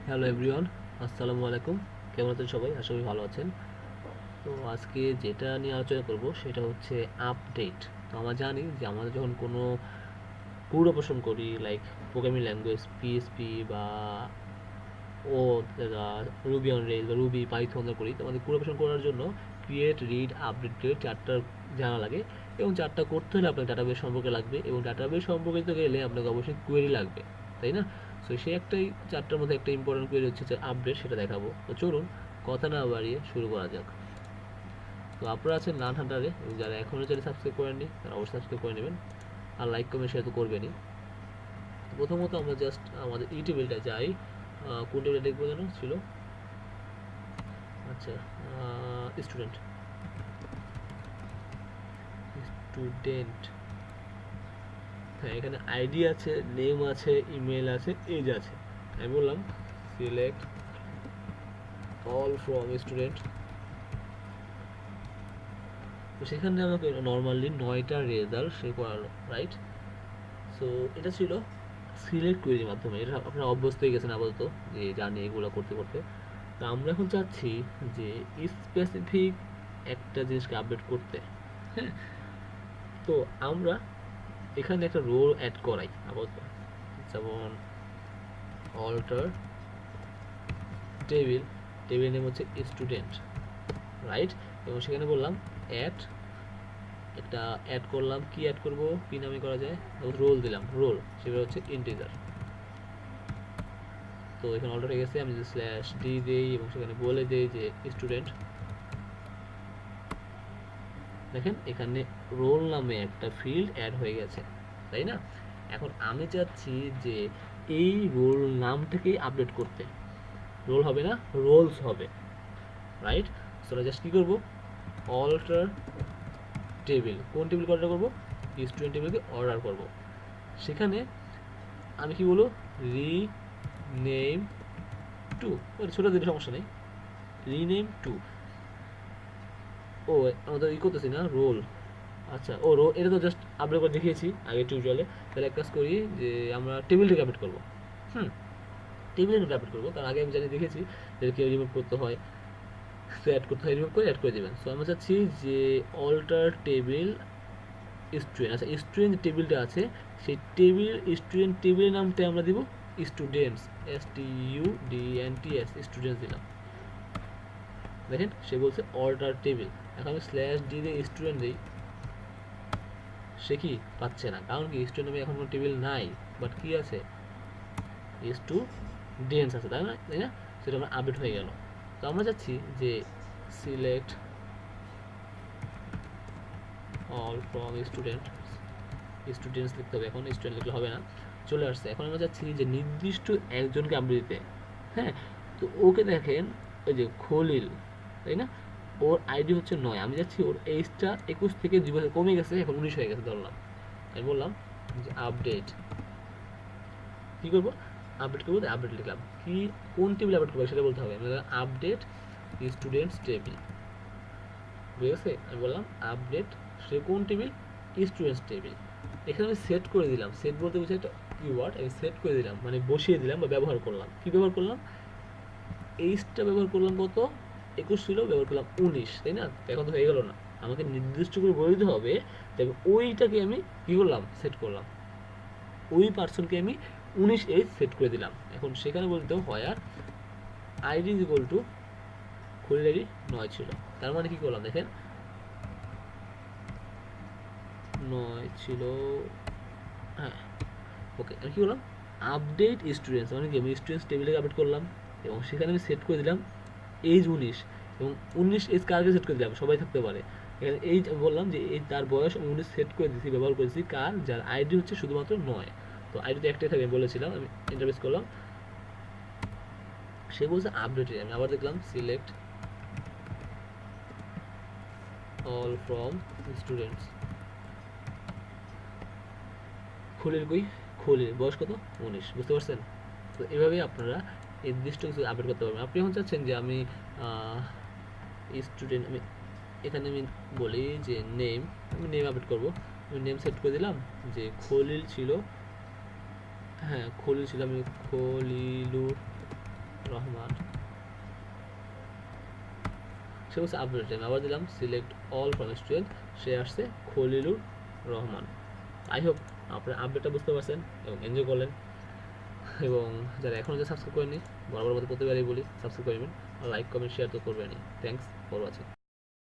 Hello everyone, আসসালামু আলাইকুম। কেমন আছেন সবাই? আশা করি ভালো আছেন। তো আজকে যেটা নিয়ে আলোচনা করব সেটা হচ্ছে আপডেট। তো আমরা জানি যে আমরা যখন কোনো কোড অপারেশন করি, লাইক প্রোগ্রামিং ল্যাঙ্গুয়েজ পিএসপি বা ও রুবি অন রেইলস বা রুবি পাইথন করি, তো আমাদের কোড অপারেশন করার জন্য ক্রিয়েট, রিড, আপডেট, ক্রিয়েট চারটা জানা লাগে। এবং চারটা করতে হলে আপনার ডাটাবেস সম্পর্কে লাগবে, এবং ডাটাবেস সম্পর্কিত গেলে আপনাকে অবশ্যই কোয়েরি লাগবে, তাই না? সো সেই একটাই, চারটার মধ্যে একটা ইম্পর্টেন্ট কোয়েরি হচ্ছে যে আপডেট, সেটা দেখাবো। তো চলুন কথা না বাড়িয়ে শুরু করা যাক। তো আপনারা আছেন লার্ন হান্টারে, এবং যারা এখনও চ্যানেল সাবস্ক্রাইব করেননি তারা অবশ্যই সাবস্ক্রাইব করে নেবেন, আর লাইক কমেন্ট শেয়ার তো করবেনই। প্রথমত আমরা জাস্ট আমাদের ই টেবিলটা যাই। কোন টেবিলটা দেখবো যেন ছিল? আচ্ছা, স্টুডেন্ট। স্টুডেন্ট, হ্যাঁ, এখানে আইডি আছে, নেম আছে, ইমেল আছে, এজ আছে। আমি বললাম সিলেক্ট অল ফ্রম স্টুডেন্ট। তো সেখানে আমাকে নর্মালি 9টা রেজাল্ট সে করালো, রাইট? সো এটা ছিল সিলেক্ট কোয়েরির মাধ্যমে। এটা আপনারা অভ্যস্ত হয়ে গেছেন আপাতত, যে জানি এগুলো করতে করতে। তো আমরা এখন চাচ্ছি যে স্পেসিফিক একটা জিনিসকে আপডেট করতে। হ্যাঁ, তো আমরা এখানে একটা রোল অ্যাড করাই আপাতত, যেমন অল্টার টেবিল। টেবিল নেম হচ্ছে স্টুডেন্ট, রাইট? এবং সেখানে বললাম অ্যাড, একটা অ্যাড করলাম। কি অ্যাড করব, কি নামে করা যায়? রোল দিলাম, রোল, সেটা হচ্ছে ইন্টিজার। তো এখানে অল্টার হয়ে গেছে। আমি যদি স্ল্যাশ ডি দেই এবং সেখানে বলে দেই যে স্টুডেন্ট, দেখেন এখানে রোল নামে একটা ফিল্ড অ্যাড হয়ে গেছে, তাই না? এখন আমি চাচ্ছি যে এই রোল নামটাকেই আপডেট করতে। রোল হবে না, রোলস হবে, রাইট? সো জাস্ট কী করবো, অল্টার টেবিল। কোন টেবিল অর্ডার করবো? স্টুডেন্ট টেবিলকে অর্ডার করব। সেখানে আমি কি বলবো, রিনেম টু। ছোটো দিলে সমস্যা নেই, রিনেম টু। ও, আমাদের ই করতেছি না রোল। আচ্ছা, ও রো, এটা তো জাস্ট আপডেট করে দেখিয়েছি আগে টিউটোরিয়ালে। তাহলে এক কাজ করি, যে আমরা টেবিলটাকে আপডেট করবো। হুম, টেবিলটাকে আপডেট করবো, কারণ আগে আমি জানি দেখেছি যে কেউ রিমুভ করতে হয়, সো অ্যাড করতে হয়, রিমুভ করে অ্যাড করে দেবেন। সো আমরা চাচ্ছি যে অল্টার টেবিল স্টুডেন্ট। আচ্ছা, স্টুডেন্ট টেবিলটা আছে, সেই টেবিল, স্টুডেন্ট টেবিলের নামটা আমরা দিব স্টুডেন্টস, STUDENTS, স্টুডেন্টস দিলাম। দেখেন সে বলছে অর্ডার টেবিল। এখন আমি স্ল্যাশ ডি দিয়ে স্টুডেন্ট দিই, সে কি পাচ্ছে না, কারণ কি স্টুডেন্ট নামে এখন কোনো টেবিল নাই, বাট কি আছে, স্টুডেন্টস আছে, তাই না? তাই না? সেটা আমার আপডেট হয়ে গেল। তো আমরা চাচ্ছি যে সিলেক্ট অল ফ্রম স্টুডেন্টস লিখতে হবে, এখন স্টুডেন্ট লিখলে হবে না, চলে আসছে। এখন আমরা চাচ্ছি যে নির্দিষ্ট একজনকে আপডেট দিতে। হ্যাঁ, তো ওকে দেখেন, ওই যে খলিল, তাই না? ওর আইডি হচ্ছে 9। আমি যাচ্ছি ওর এইজটা 21 থেকে 2 বছর কমে গেছে, এখন 19 হয়ে গেছে ধরলাম। আমি বললাম যে আপডেট, কী করবো, আপডেট করবো। আপডেট লিখলাম, কি কোন টেবিল আপডেট করবো সেটা বলতে হবে। আমি আপডেট স্টুডেন্টস টেবিল, বুঝে গেছে? আমি বললাম আপডেট, সে কোন টেবিল, স্টুডেন্টস টেবিল। এখানে আমি সেট করে দিলাম, সেট বলতে বুঝে একটা কিওয়ার্ড, আমি সেট করে দিলাম মানে বসিয়ে দিলাম বা ব্যবহার করলাম। কি ব্যবহার করলাম, এইচটা ব্যবহার করলাম, কত 21 ছিল, ব্যবহার করলাম 19, তাই না? এখন তো হয়ে গেল না, আমাকে নির্দিষ্ট করে বলে দিতে হবে। তবে ওইটাকে আমি কী করলাম, সেট করলাম, ওই পার্সনকে আমি 19 এজ সেট করে দিলাম। এখন সেখানে বলতে হয় আর ID is equal to, Khalil ID 9 ছিল, তার মানে কি করলাম দেখেন, 9 ছিল, হ্যাঁ, ওকে। আমি কী করলাম, আপডেট স্টুডেন্টস, মানে কি আমি স্টুডেন্টস টেবিলকে আপডেট করলাম, এবং সেখানে আমি সেট করে দিলাম এইজ 19। এবং 19 এজ কারকে সেট করে দিলাম, সবাই থাকতে পারে। এখানে এইজ আমি বললাম যে এই তার বয়স 19 সেট করে দিয়েছি, ব্যবহার করেছি কার, যার আইডি হচ্ছে শুধুমাত্র 9। তো আইডি তো একটাই থাকে, আমি বলেছিলাম। আমি ইন্টারফেস করলাম, সে বলছে আপডেটে। আমি আবার দেখলাম select all from students. Khalil কই, খলিল বয়স কত, 19, বুঝতে পারছেন? তো এভাবেই আপনারা নির্দিষ্ট কিছু আপডেট করতে পারবেন। আপনি এখন চাচ্ছেন যে আমি স্টুডেন্ট, আমি এখানে আমি বলি যে নেম, আমি নেম আপডেট করবো। আমি নেম সেট করে দিলাম যে খলিল ছিল, হ্যাঁ খলিল ছিল, আমি খলিলুর সে হচ্ছে আপডেট টাইম। আবার দিলাম সিলেক্ট অল ফ্রম স্টুডেন্ট, সে আসছে খলিলুর রহমান। আই হোপ আপনারা আপডেটটা বুঝতে পারছেন এবং এনজয় করলেন। এবং যারা এখনও যে সাবস্ক্রাইব করেনি, বরাবর মতো প্রতিবারই বলি সাবস্ক্রাইব করবেন, আর লাইক কমেন্ট শেয়ার তো করবেনই। Thanks for watching.